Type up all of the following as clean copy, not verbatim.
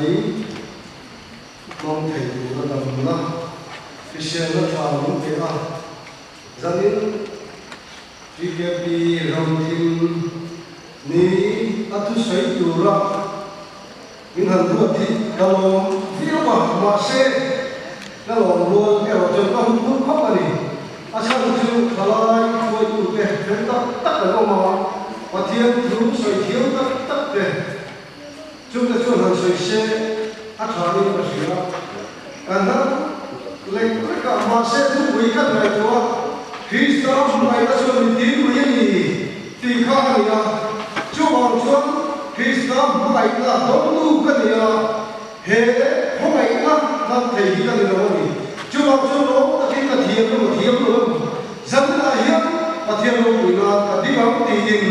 đi mong thầy đủ là đồng lắm cái xe nó thảo những cái gia đình vì cái bị rồng thiên ní atu sấy đủ ra những hành ruột thì kalau video mà xe nó lòng luôn cái rồi chúng ta không khóc mà đi asal itu kalau buat itu kita tak ada nama Patian terus saya thiếu tak deh chúng ta chọn hàng soi xe athari bersih karena lek ka masa tu wikan mai tu Kristus mai ta chọn đi với gì thì khác gì à chú hoàng chọn Kristus mai ta đông tu cái gì à he không mai ta làm thầy cái gì đâu đi chú hoàng chọn đó ta cái thiệp luôn dân ta hiệp ta thiệp luôn của nó ta đi vào tiền đình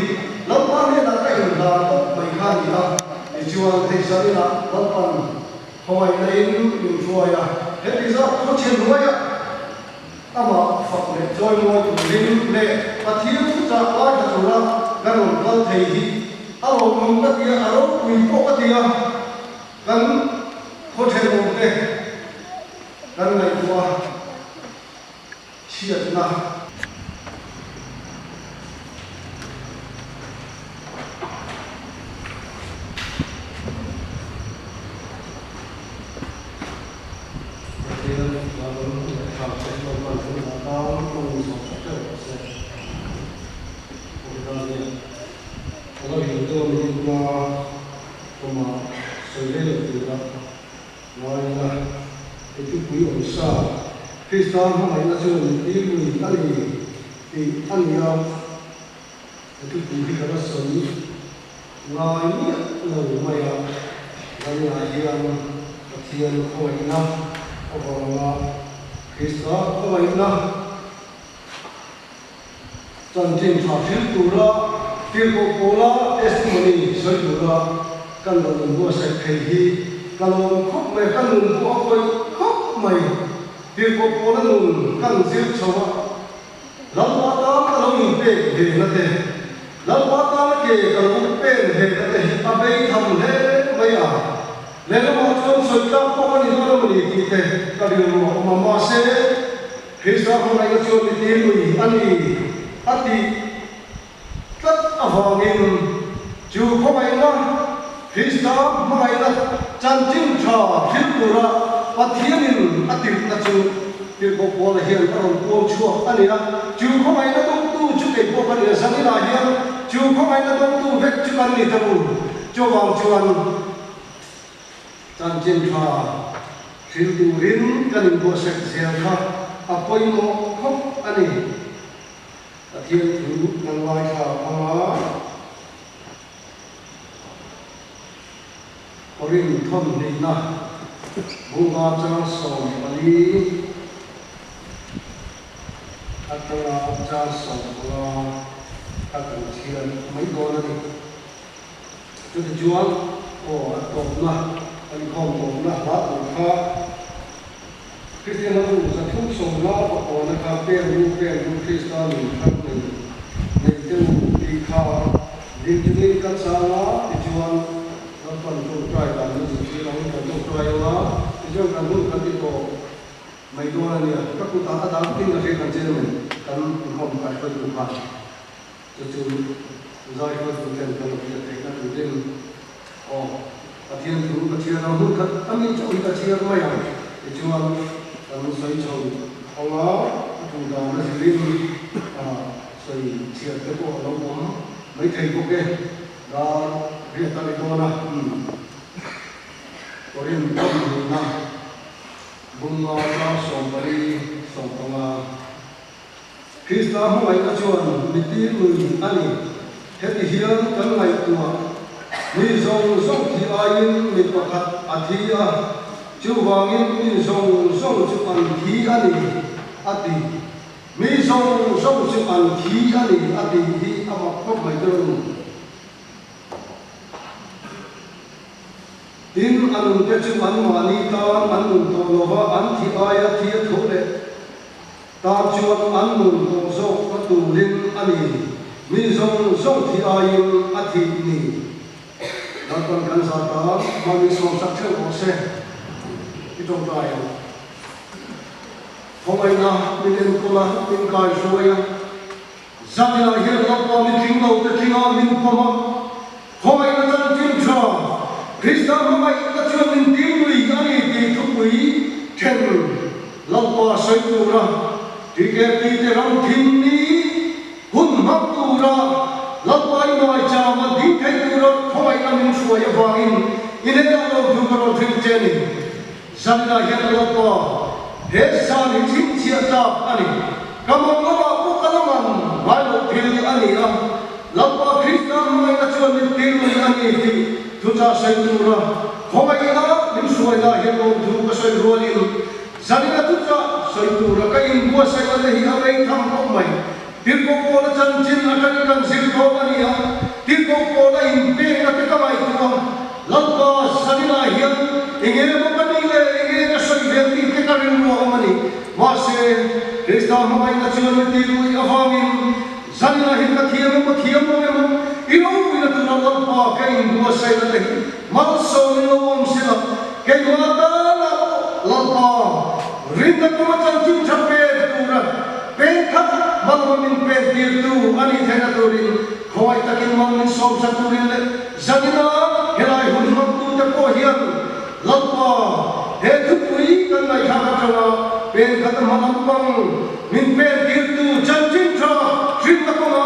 lắm bao nhiêu là cái hình là mấy khăn gì đó thì chú hoàng thầy sao đi là lắm bao hồi này những chuối à hết bây giờ có chuyện nuôi à ta mà phật lệ trôi nuôi cũng linh lệ và thiếu ra ai cả rồi ra gần gần thầy thì alo mong cái gì alo quỳ bộ cái gì à gần có thể một cái gần này qua chia ra Kristus không phải là sự đi người anh thì anh nhau itu budi kata seni ngani lalu maya lalu ajian ajian kawaina orang Kristus kawaina jantin thafil tura tirko pola testimoni soi tura kan lalu buat saya kehi kalau kok mereka nunggu apa kok mai tirko pola nung kan zil coba lalu apa kalau mimpi di nanti lalu apa ke kalau mimpi di nanti apa yang kamu maya lalu macam sudah apa ni orang ni kita kalau mama saya Kristus orang yang cuma ditimui ani ati tat avangin ju komaina Kristus mengaina janjin cha filura pathianin atir tachu tirko pola hian aron pol chuak ania ju komaina dong tu chu ke po kan ya sangira hian ju komaina dong tu vek chu kan ni tamu chu wang chuan janjin cha filturin kan bo sek sia kha apoi mo khop ani thiên thứ năng lai thảo hóa orin thon nei na bunga chang som ali atala cha som la akan thian mai go na ni tu jual o atom na ani khom tom na la tu kha Christian lalu satu somla pakona kafe lu Kristus ni kan ni itu dikha dijuni kan salah dijual lapan tu try kan ni orang kan tu try lah dijual kan tu kan itu mai dua ni aku tak ada mungkin nak kan jenis kan hom kan tu kan tu zai kan tu kan kalau kita teknak tu dia oh katian tu katian orang kan kami cakap katian mai dijual kalau saya tahu, Allah tu dah nasib saya siap tu orang orang mereka itu ke dah dia tak ada mana, orang orang mana bunga dah sombari sombonga Kristus mulai kacuan mesti ani hati hilang kan lagi tua ni zong ti ayin ni pakat atia chú vangin mi song chu an thi ani ati mi song chu an thi ani ati hi ama khop mai don tin an te chu an mani ta an nun to lova an thi aya thi thole ta chu an nun to so ka tu lin ani mi song thi ayin ati ni con kan sa ta ma mi som sak thel ko se ki tong ta ya phong ai na min en ko la min kai soya zamina hian la pa min thing lo te thinga min poma phong ai na tan tin tha krista ma mai ta chuan min tin lui ani ti thu pui then la pa sai tu ra ti ke pi te ram thin ni hun mak tu ra la pa i noi cha ma di thai tu ra phong ai na min suaya wangin ine la lo du ko ro thil cheni zamina hian la pa he sa ni thing chia ta ani kamong lo ba ko kalaman mai lo thil ani a la pa krista ma mai na chuan min tin lui ani ti tu cha sai tu ra phong ai na min suaya hian lo du ko sai rolin zamina tu cha sai tu ra ka in bo sai la hi a vei tham ko mai tir ko ko la chan chin na kan sil ko ani a tir ko ko la in pe na te ka mai tu la pa zamina hian enge mo ka ni le enge ka sai ve ti te ka rin mo mani wa se krista ma mai na chuan ti lui awangin zamina hin ka thiam mo i lo ina tu na la pa ka in bo sai la hi mal so ni lo om se la ke ma ta la pa rin ta ko chan chin chape tu ra pe thak mal min pe ti tu ani thena tu rin khoi takin mal min som sa tu rin le zamina helai hun mak tu te ko hian la pa he thu pui kan nai kha ka chawa pe khat malam pang min pe ti tu chan chin tha rin ta ko ma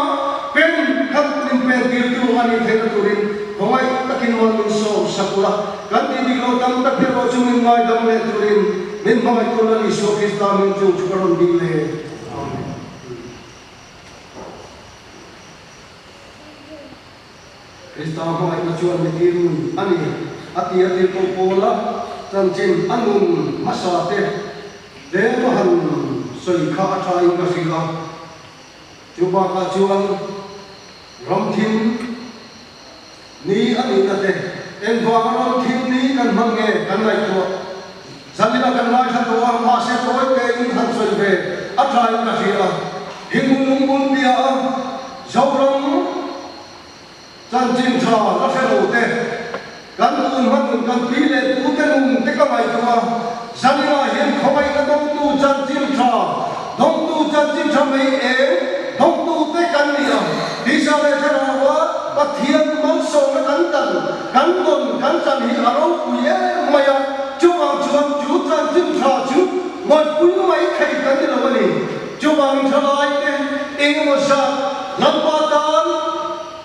pen khat min pe ti tu ani thena tu rin khoi takin mal min som sa pula kan ti di lo tam tak te ro chu min ngai dam le tu rin min ma mai ko la ni so krista min chu chu karon ding le amen krista ma mai na chuan mi ti ru ani ati ko pola chan chin anun masa te de ma han soi kha tha in ka fila chu ba ka chuan ram thim ni ani na te en ba ram thim ni kan mange kan lai to zamina kan lai tha to ma se to ke in han soi ve a tha in ka fila hingun mun dia zauram chan chin tha la fe lo te kan un man kan pi le tu te nung te ka mai to zamina hian khomai na dong tu chan chin tha mai e dong tu te kan ni a di sa le thara wa pathian mal so na kan don kan chan hi aro pu ye maya chu ang chuan chu chan chin tha chu moi pu mai khai kan ni lo ni chu ang thalai te eng mo sa lam pa tan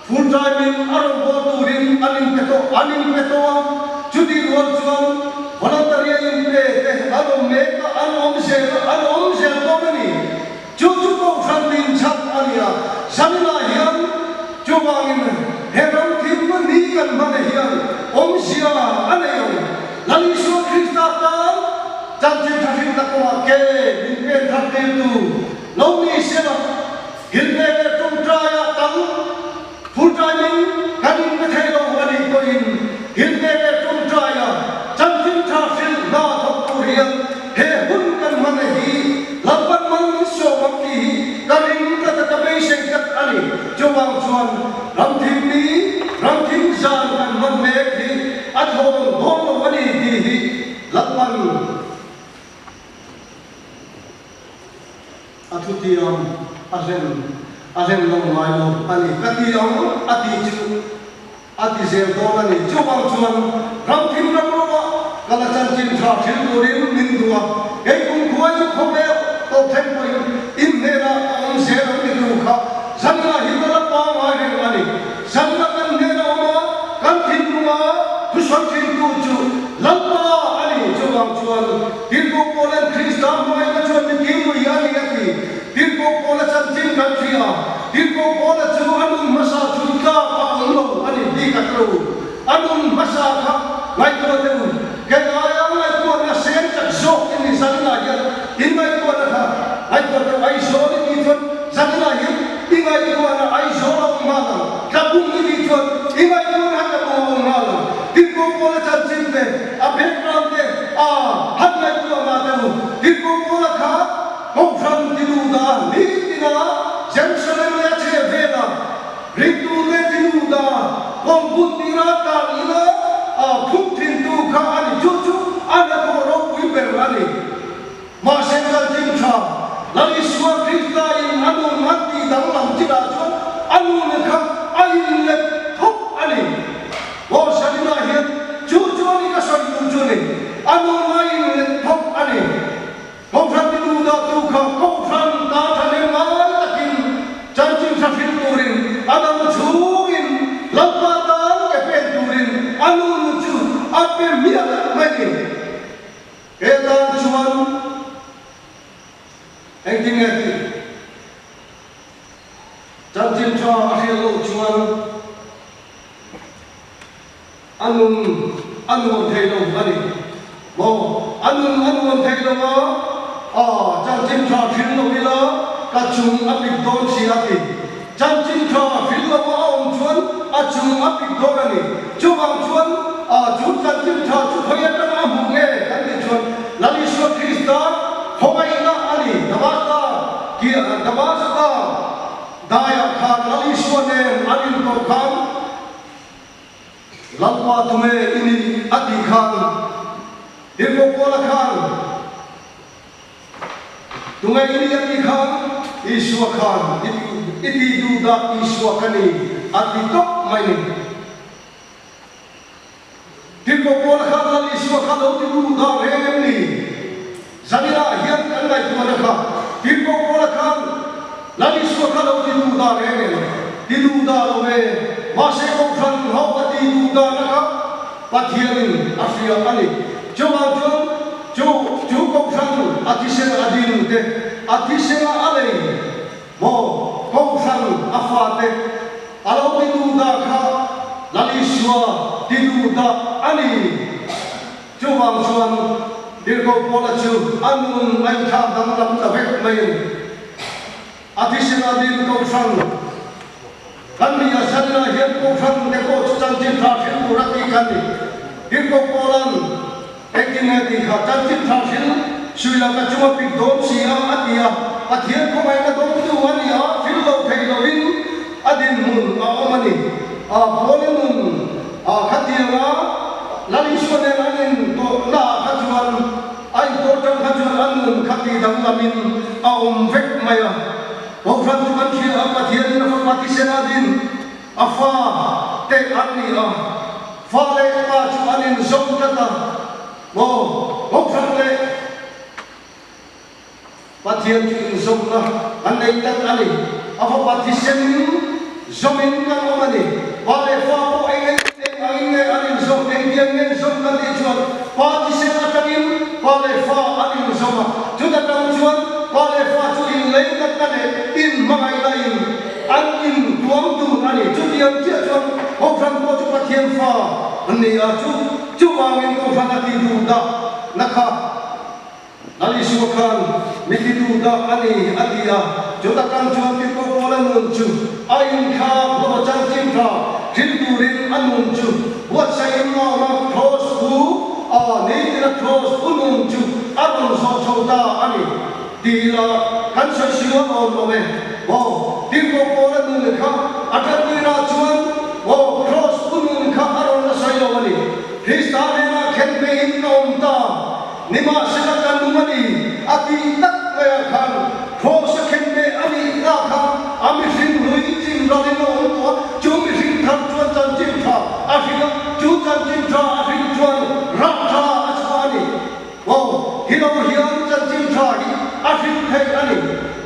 full time in aro bo tu rin anin pe to chu di ro chuan volunteer in pe te aro me ka anom se to ni chu ko fan din chat ania zamina hian chu wangin heram thim ni kan ma ne hian om sia anayo lali so krista ta chan chin thin ta ko ke min pe thak te tu lo ni se la hil pe le tum tra ya tang full time kan pe thai lo ani ko in hil pe le tum tra ya chan chin tha fil na thok tu hian he hun kan ma ne hi lapan man so wakti karin ka ta be se kat ani chuang chuan ram thim zan kan man me thi athom hom wani ti hi lapan athutiam azen long mai lo ani kati ang ati chu ati zel do ani chuang chuan ram thim na pro kala chan chin tha thil turin min duwa ei kum khuai chu khobe to them ko in ne na om se ram ni du kha zamina himala pa mai re ani zamina kan ne na ma kan thin ma tu san thin tu chu lampa ani chuang chuan tin ko polan krista mai ka chuan ni tin mu ya ni ati tin ko pola chan chin kan thia tin ko pola chu anun masa chu ka pa lo ani di ka tro anun masa kha mai ko te ke aya mai ko na sen tak zo ni zamina ya in mai ko na kha ai ko te ai zo ni thon zamina ya in mai ko na ai zo ma na ka bung ni thon in mai ko na ka bung ma na tin ko pola chan chin te a background te a han mai ko na te tin ko pola kha ko phram ti du da ni ti na Jerusalem ya che vela ritu ne ti du da kom bun ti na ta ina anun thei lo ani mo anun thei lo chan chin tha phil lo ila ka chung apik don si ati chan chin tha phil lo om chuan a chung apik don ani chuwang chuan chu chan chin tha chu khoya ta ma mu nge kan ni chuan lali so krista homai na ani damasta ki damasta daya khan lali so ne anin ko khan lalpa tume ini ati khan dirko kola khan tume ini ati khan iswa khan iti duda iswa kani ati tok maini dirko kola khan lali iswa khan oti duda rem ni zamira hian kan ngai tumana kha dirko kola khan lali iswa khan oti duda rem ti duda lo me Masih kau kan hau ati duda nak pathianin Afrika ani coba kau kan ati sena adin te ati sena alai mo kau kan afate alau ti duda kha laliswa ti duda ani coba cuan dirko pola cu anun ai kha dam tabek main ati sena adin kau kan kami asal hian ko phan ne ko chan chin tha phil murati kani hin ko polan ekin ati kha chan chin tha phil suila ka chuma pik dom sia atia athian ko mai na dom tu ani a phil lo thei lo in adin mun a omani a polen mun a khatia lali sone anin to la khajuan ai to tang khajuan anun khati dam lamin a vek maya Wafat Tuhan kia apa dia ni nak mati senadin afa te ani fale pa chuanin zom kata mo wafat le patian chuin zom na andai tat ani afa mati senin zomin kan omani fale fa po ai ani zom enggen zom kan di chuan pati senatanin fale fa ani zom juda tam chuan fale fa chuin lei tat kane in mangai lain an in tuam tu ani chu tiam chia chuan ho phan ko chu pathian fa ani a chu wangin ko phan ati du da nakha nali su khan miti du da ani atia chu ta kan chuan ti ko polan nun chu ain kha lo chan tim tha thil turin anun chu what say no ma cross ku ni tira cross unun chu arun so chota ani tila kan sa siwa on lome wo dirko pora nun kha atani ra chuan wo cross unun kha aron na sailo wali kristane na khenbe in nom ta nima sila kan numani ati tak me khan cross khenbe ani ra kha ami sin lui tim ra le no to chu mi sin tham chuan chan chim tha afina chu chan chim tha afin chuan ra tha achwani wo hilo hian chan chim tha afin thei ani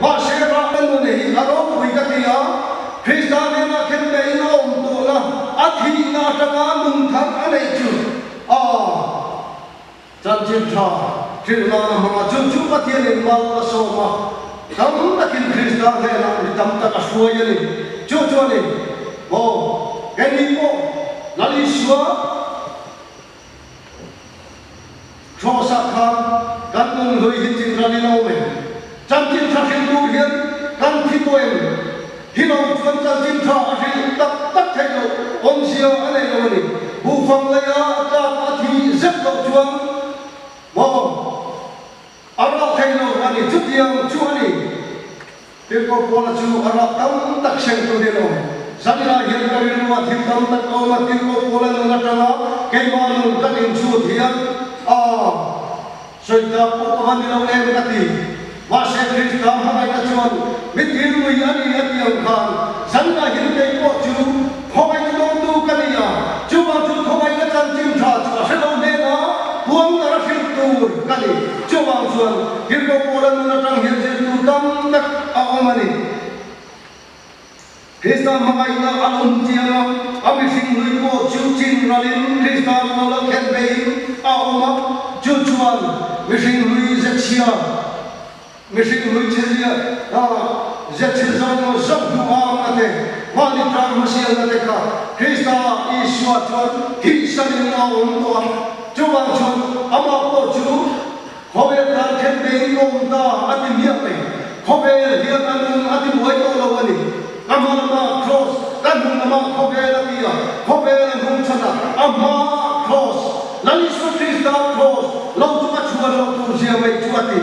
ma se ra an ne hi aro hui ka tia kristane na khenbe in om tu na athi na tanga nun thar anei chu chan chim tha thilna na ma chu ka tia le mal la so ma tam takin kristane na tam ta ka suai ani chu ni wo keni ko lali swa khosa khan kan nun loi hi tin ra ni lo me chan chin tha hin tu hian kan thi to em hilo chuan chan chin tha a hin tak thei lo om sia ane lo ni bu phang le ya ta pa thi zep lo chuan mo ara thei lo ani chu tiang chu ani te ko pola chu ara tam tak seng tu de lo samira hian ka ri wa thim tam tak ko ma tin ko pola na ta na ke ma nu ta in chu hian soita po kaman ni lo em ka ti wa se krista ma mai ka chuan mit hin lu yani ati ang khan sanga hin te ko chu khoi dom tu ka ni ya chu ba chu khoi ka chan chim tha chu se lo ne na puang na ra fil tu ka ni chu ba chuan hin ko pola na tang hin se tu tam tak a omani krista ma mai na alun chiang ami sing lui ko chu chin ralin krista ma lo khen be a oma chu chuan mi sing lui ze chia mi sing lui chia ze chia zong zong tu a ate wali tram ma sia na te kha krista Isua chuan hi sanin na to chuwang chuan ama ko chu khobe tan khen be nom ta ati miak me khobe hian anun ati moi to lo ani ama cross kan ama khobe la tia khobe la hum chana ama cross lali su krista cross lo chu ka chuan lo tu sia mai chu ati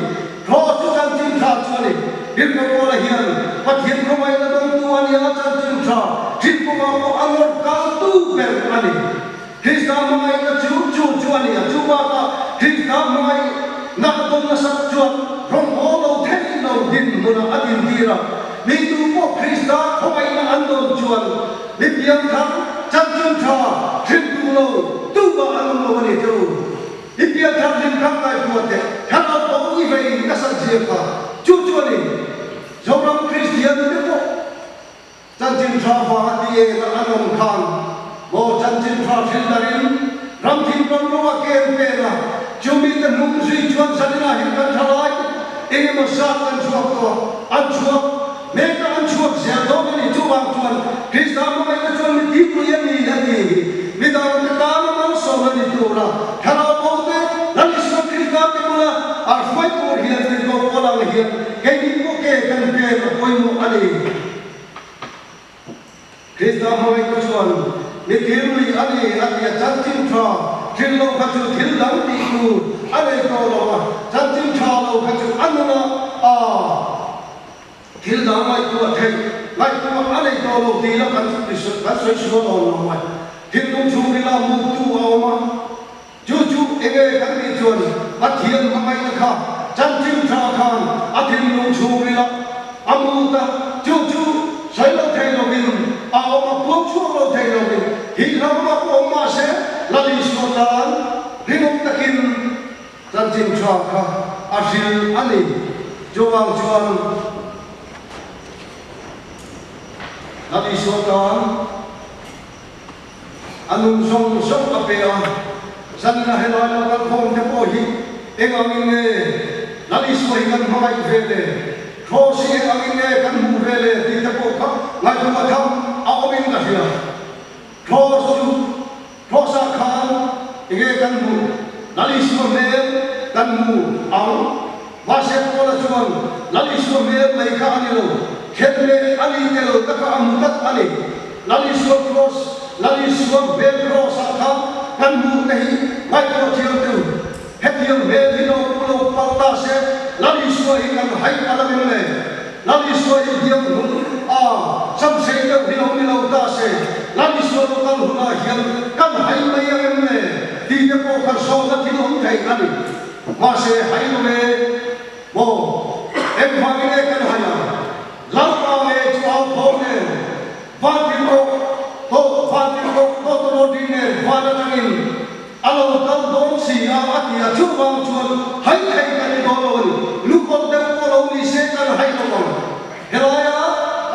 cross chu kan tin tha chuani bir ko la hian pathian ko mai la dong tu ani a chan tin tha tin ko ma ko angor ka tu ber ani krista mai la chu ani a chu ba ka krista mai na dong na sak chuan rong ho lo thei lo din muna adin tira ni tu ko krista ko mai na andon chuan ni piang thang chan tin tha tin tu lo tu ba an lo ani tu ni piang thang tin khang lai puate khana to ui vei ka san sia ka chu ani Zoram Christian itu, janjin trawa dia na anom khan, mo janjin trawa filterin, ramtin perluwa kempena, cumi tenung si cuan sadina hingga thalai, ini masak ancuak, mereka ancuak siapa ni cuang cuan, Kristen mereka cuan tipu yang ni lagi, kita mana soal itu lah, kalau boleh, lalu semua Kristen pula, arwah pun hilang di bawah pola hilang. Kini ko ke kan ke koi mo ali Krista mai ko chuan ni kirui ali ati chantin tra thillo ka chu thil dang ti ku ale ko lo ma chantin tra lo ka chu anuna a thil dang mai ku thei mai ku ale ko lo ti la kan soi su lo mai thil dong chu ri la mu tu a ma chu enge kan ti chuan pathian mai na kha chantin tra khan athil lung churi la amuta chu sai lo thei lo bin a ma po chu lo thei lo bin hi ram ma po ma se la li sotan rinong takin chantin tra kha asil ani jowang chuan la li sotan anung song apea sanna helala ka phong te po hi engangin ne lali suhikan mai vele khosi angin kan mu vele ti te po kha ngai ko tham a omin ka hia khosa khan enge kan mu lali suhe kan mu ang wase ko la chuan lali suhe mai kha ani lo khetle ani te lo ta ka amutat ani lali suhe cross lali suhe be cross kha kan mu nahi mai ko thiam tu hetiam me dino pulo palta se lali suai kan hai alamin le lali suai diam a sam se ke dino ta se lali suai kan huna hiam kan hai mai ang le ti ke ko kan so na ti hom thai ani ma se hai le mo em phang le kan haya lau pa me chua pho ne va ti ko to ro di ne va na tangin alo tal don si a atia chuwang chuan hai kan do lo lu ko de ko lo ni se kan hai lo helaya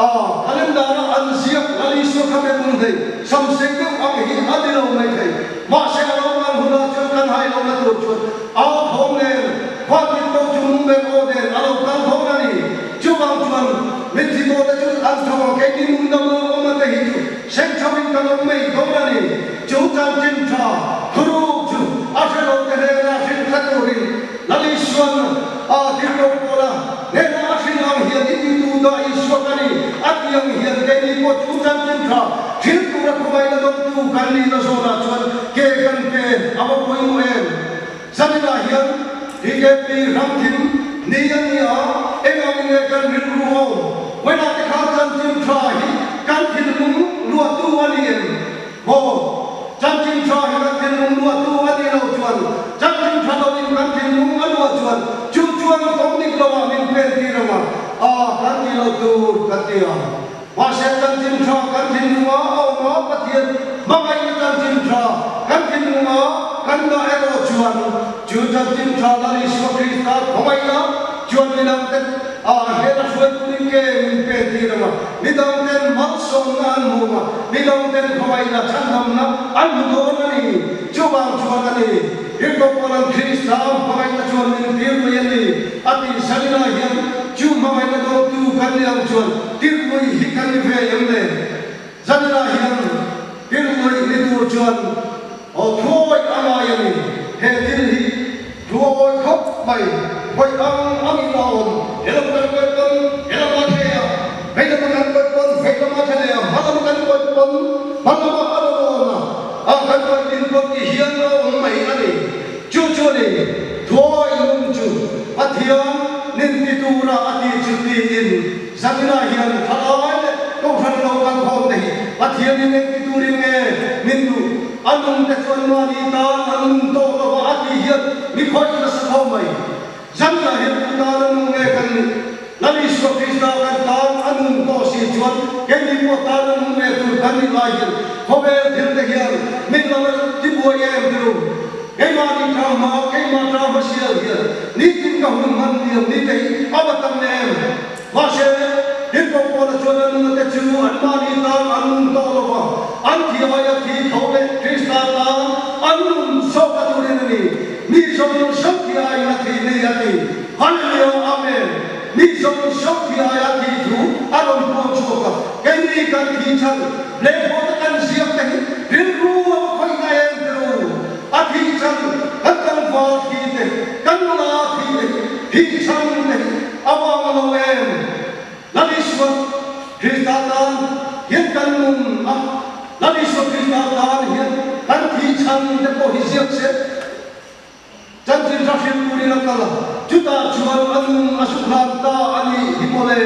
a calendar an siap ali so khame mun dei sam se ko ang hi adilo mai thai ma se lo man huna chuan kan hai lo na to chuan a thong ne pha ti to chung be ko de alo kan thong na ni chuwang chuan min ti ko de chu an thong ke ni mun na mo ma te hi sen chawin kan mai ko na ni chu chan chin tha Asal orang negara asal katorin, lalu Iswan, dirok pola, negara asal yang hian itu dah Iswan kali, ati yang hian kini ko chutan cinta, cinta rakamai na dong tu kali na zona cuan, ke apa poin muem, sana hian, DKP ramtin, niya, enam ini kan riruo, wena tekatan cinta, kan tinung luat tu walien, janjin trai kan tinung luat tu walien lo cuan, janjin trai kan tinung luat cuan, cuan tong ni keluar min penti ramah, kan lo tu katia, masih janjin trai kan tinung ma patian, makai janjin trai kan tinung kan dah ero cuan, janjin trai dari Krista, makai cuan minang ten, hera suai kuning ke min penti ramah, minang ten maksong an muma, minang ten makai candam na an mudona ni, cuan ni. Ito orang Krista makai cuan min tiru ni, ati salina yang cuma makai tu kalian cuan, tiru hikan ni fe yang le, salina yang tiru itu chuan thôi amai he til hi thôi khóc mày quay ang ilaon hello ma thea hay là makan kon hay là ma thea makan kon makan ma arona kan kon din kon ki hian lo mai ani chu ni thôi nun chu pathiam nin ti tu ra ati chu ti in zamina hian thalai ko than lo kan khom nei pathiam nin ti tu rin nge min tu anung te chuan ma ni ta anung to lo ati hian mi khoi na sa khom mai zamina hian tu ta anung nge kan Nabi Krishna kan tan anung to si chuan ken ni mo ta anung nge tu kan ni lai hian khobe thil te hian min lo ti bo em tu cái mà đi trao mà cái mà trao mà xưa hiện nít tin cả hùng man niệm nít thấy áp tâm em và sẽ đến công phu là cho nên cái chữ anh mà đi ta anh to lo vào anh thì ai thì thấu lên Krishna ta anh sâu cả tu nên này mi sâu thì ai là thì này thì Hallelujah Amen mi sâu thì ai thì chú anh ông cô chúa cả cái này cần thì chân lấy bộ cần siết cái đến ru khơi ngay em rồi Ati chan kan fa thi te kan la thi chan te awang lo em Lalishwar Krishna tan hian kan mun Lalishwar Krishna tan hian kan thi chan te ko hi siap se chan chin ra phim puri na kala chuta chuan an asukhan ta ani himole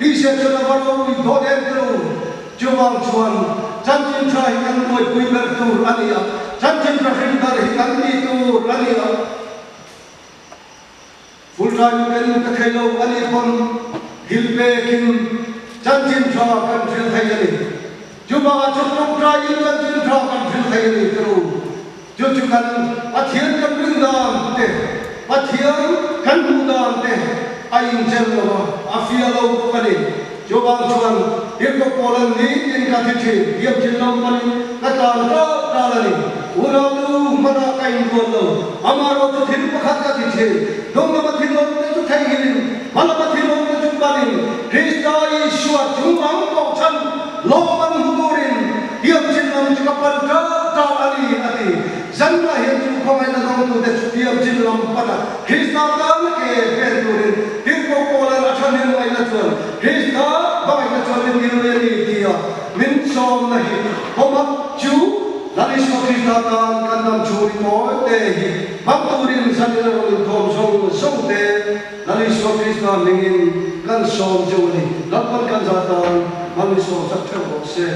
bi se chona varo wi do em tro chuwang chuan chan chin ra hi kan moi pui ber tur ani Chantin Prahindar Hikandi tu Rania Full time ken kathelo ani pon hilpe kin Chantin Pra kan phil thayani Juba chutuk tra in Chantin Pra kan phil thayani tru chu kan pathian kan bringdam te pathian kan bungdam te ain chello afia lo pani Juba chuan hirko polan ni in ka thithi yam chillam pani katan ta lani Uralu mana kain bolo, amaro tu thil pakhat ka thiche, dong ma thilo tu thai hilin, mala ma thilo tu balin, Krishna Yeshua chungam ko chan, loman hudurin, hiam chinam chukapal ta ali ati, zanna hiam chu khomai na dong tu de hiam chinam pada, Krishna tam ke pendurin, tirko pola rathanin mai na chuan, Krishna bai na chuan ni dia, min som nahi, homat chu Lalishwar Krishna tan kandam churi mo te hi bapturin sanina ron thom song te Lalishwar Krishna ningin kan som churi lapan kan jatan Lalishwar sakthau se